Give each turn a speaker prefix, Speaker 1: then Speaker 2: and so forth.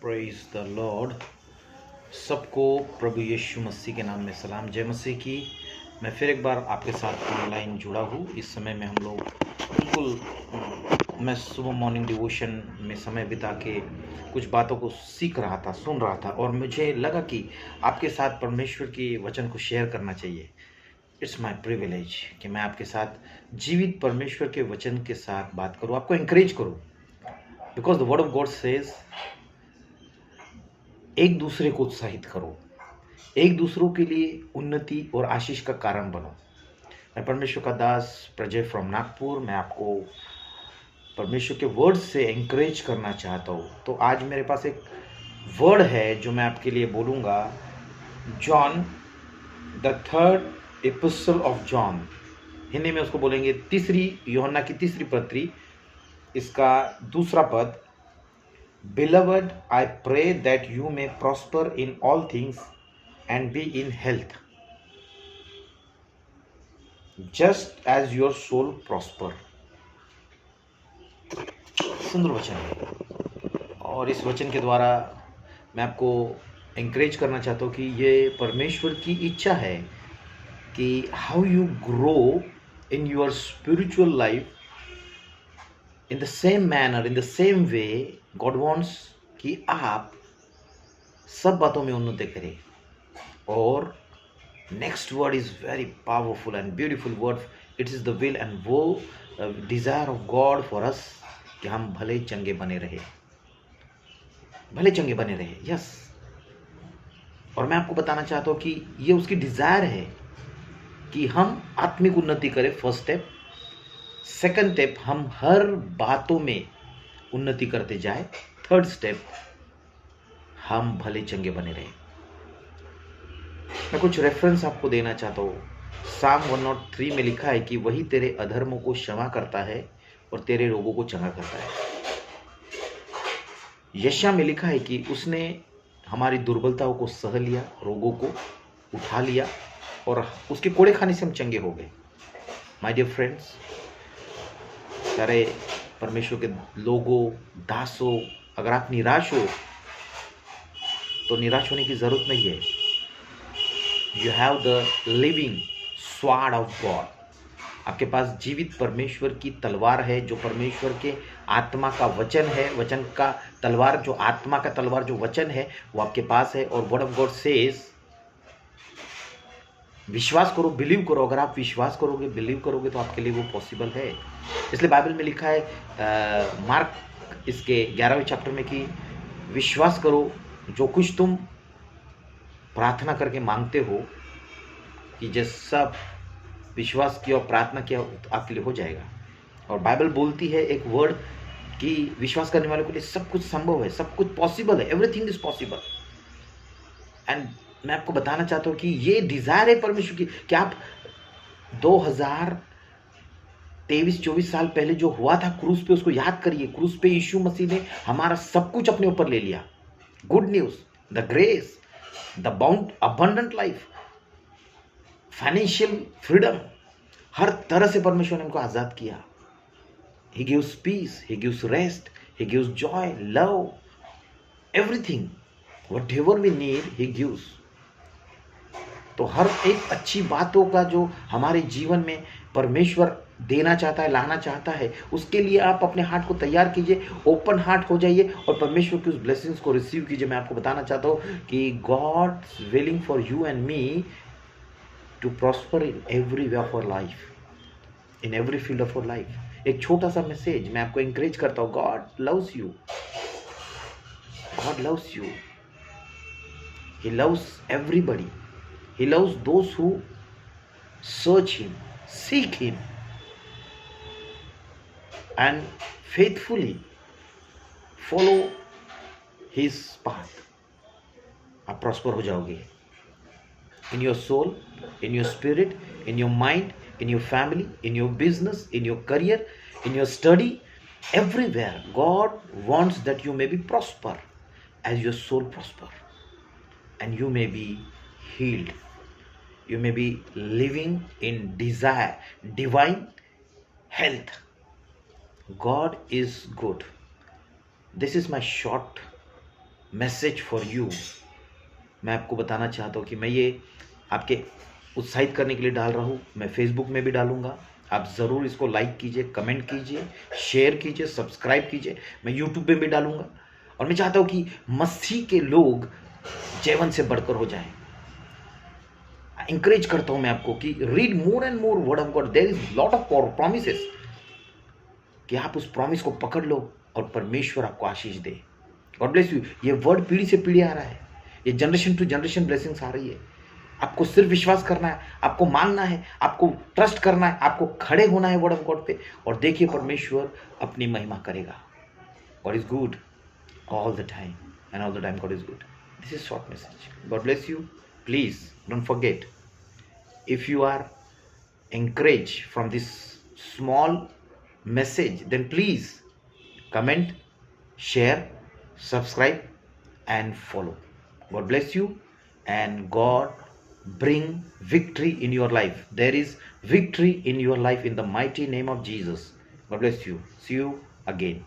Speaker 1: Praise the Lord. सबको प्रभु यीशु मसीह के नाम में सलाम, जय मसीह की। मैं फिर एक बार आपके साथ ऑनलाइन जुड़ा हूँ। इस समय में हम लोग बिल्कुल मैं सुबह मॉर्निंग डिवोशन में समय बिता के कुछ बातों को सीख रहा था, सुन रहा था, और मुझे लगा कि आपके साथ परमेश्वर के वचन को शेयर करना चाहिए। इट्स माई प्रिविलेज कि मैं आपके साथ जीवित परमेश्वर के वचन के साथ बात करूँ, आपको इंकरेज करूँ। Because the word of God says एक दूसरे को उत्साहित करो, एक दूसरों के लिए उन्नति और आशीष का कारण बनो। मैं परमेश्वर का दास प्रजय फ्रॉम नागपुर, मैं आपको परमेश्वर के वर्ड से एंकरेज करना चाहता हूँ। तो आज मेरे पास एक वर्ड है जो मैं आपके लिए बोलूँगा। John the third epistle of John, Hindi में उसको बोलेंगे तीसरी यूहन्ना की तीसरी पत्री, इसका दूसरा पद। Beloved, I pray that you may prosper in all things and be in health, just as your soul prosper. सुंदर वचन है, और इस वचन के द्वारा मैं आपको एंकरेज करना चाहता हूँ कि ये परमेश्वर की इच्छा है कि how you grow in your spiritual life in the same manner, in the same way God wants कि आप सब बातों में उन्नति करें। और next word is very powerful and beautiful word. It is the will and वो desire of God for us कि हम भले चंगे बने रहे, भले चंगे बने रहे। यस, और मैं आपको बताना चाहता हूँ कि ये उसकी डिजायर है कि हम आत्मिक उन्नति करें। First step. सेकंड स्टेप, हम हर बातों में उन्नति करते जाए। थर्ड स्टेप, हम भले चंगे बने रहे। मैं कुछ रेफरेंस आपको देना चाहता हूँ। साम 103 में लिखा है कि वही तेरे अधर्मों को क्षमा करता है और तेरे रोगों को चंगा करता है। यशायाह में लिखा है कि उसने हमारी दुर्बलताओं को सह लिया, रोगों को उठा लिया, और उसके कोड़े खाने से हम चंगे हो गए। माय डियर फ्रेंड्स, सारे परमेश्वर के लोगों, दासों, अगर आप निराश हो तो निराश होने की जरूरत नहीं है। You have the living sword of God. आपके पास जीवित परमेश्वर की तलवार है, जो परमेश्वर के आत्मा का वचन है। वचन का तलवार, जो आत्मा का तलवार, जो वचन है, वो आपके पास है। और वर्ड ऑफ गॉड सेज, विश्वास करो, बिलीव करो। अगर आप विश्वास करोगे, बिलीव करोगे, तो आपके लिए वो पॉसिबल है। इसलिए बाइबल में लिखा है मार्क इसके 11वें चैप्टर में कि विश्वास करो, जो कुछ तुम प्रार्थना करके मांगते हो, कि जैसा विश्वास किया और प्रार्थना किया तो आपके लिए हो जाएगा। और बाइबल बोलती है एक वर्ड कि विश्वास करने वालों के लिए सब कुछ संभव है, सब कुछ पॉसिबल है। Everything is possible. एंड मैं आपको बताना चाहता हूँ कि ये डिजायर है परमेश्वर की कि आप 2023-24 साल पहले जो हुआ था क्रूस पे, उसको याद करिए। क्रूस पे यीशु मसीह ने हमारा सब कुछ अपने ऊपर ले लिया। Good news, the grace, the bound abundant life, financial freedom, हर तरह से परमेश्वर ने हमको आजाद किया। He gives peace, He gives rest, He gives joy, love, everything. Whatever we need, He gives. तो हर एक अच्छी बातों का जो हमारे जीवन में परमेश्वर देना चाहता है, लाना चाहता है, उसके लिए आप अपने हार्ट को तैयार कीजिए, ओपन हार्ट हो जाइए और परमेश्वर की उस ब्लेसिंग्स को रिसीव कीजिए। मैं आपको बताना चाहता हूँ कि God's willing for you and me to prosper in every way of our life, in every field of our life. एक छोटा सा मैसेज मैं आपको इंकरेज करता हूँ। God loves you, God loves you, he loves everybody, he loves those who search him, seek him and faithfully follow his path. आप prosper हो जाओगे in your soul, in your spirit, in your mind, in your family, in your business, in your career, in your study, everywhere. God wants that you may be prosper as your soul prosper, and you may be healed. You may be living in desire, divine health. God is good. This is my short message for you. मैं आपको बताना चाहता हूँ कि मैं ये आपके उत्साहित करने के लिए डाल रहा हूँ। मैं फेसबुक में भी डालूंगा, आप ज़रूर इसको लाइक कीजिए, कमेंट कीजिए, शेयर कीजिए, सब्सक्राइब कीजिए। मैं यूट्यूब पे भी डालूंगा और मैं चाहता हूँ कि मसीह के लोग जीवन से बढ़कर हो जाएं। इंकरेज करता हूँ मैं आपको कि read more and more word of God. There is lot of promises कि आप उस प्रॉमिस को पकड़ लो और परमेश्वर आपको आशीष दे। God bless you. ये वर्ड पीढ़ी से पीढ़ी आ रहा है, ये जनरेशन टू जनरेशन ब्लेसिंग्स आ रही है। आपको सिर्फ विश्वास करना है, आपको मानना है, आपको ट्रस्ट करना है, आपको खड़े होना है वर्ड ऑफ गॉड पे, और देखिए परमेश्वर अपनी महिमा करेगा। God is good all the time, and all the time God is good. This is short message. God bless you. Please don't forget, if you are encouraged from this small message, then please comment, share, subscribe and follow. God bless you, and God bring victory in your life. There is victory in your life in the mighty name of Jesus. God bless you. See you again.